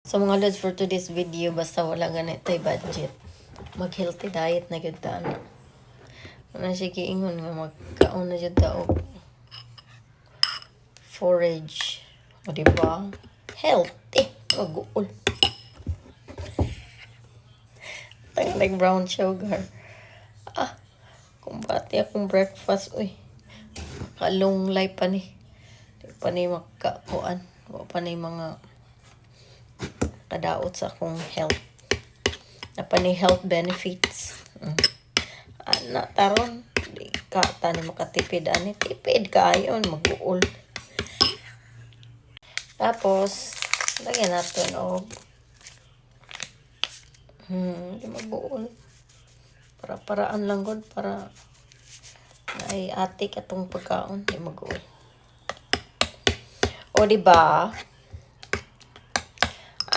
So mga lods, for today's video, basta wala ganito budget, mag-healthy diet na gyud ta ano. Ano siya giingon nga magkaon na gyud ta og forage. O diba? Healthy. Mag-uol. Like brown sugar. Kumbati akong breakfast, uy. Kalunglay pa ni. Di pa ni makakuan. Wa pa ni mga kadaot sa akong health. Na pa ni health benefits. Ana, taron. Di ka, tani makatipid. Ani, tipid ka ayon, mag-uol. Tapos, lagyan natin og di mag-uol. Para-paraan lang gud para ay atik atong pagkaon di mag-uol. O di ba?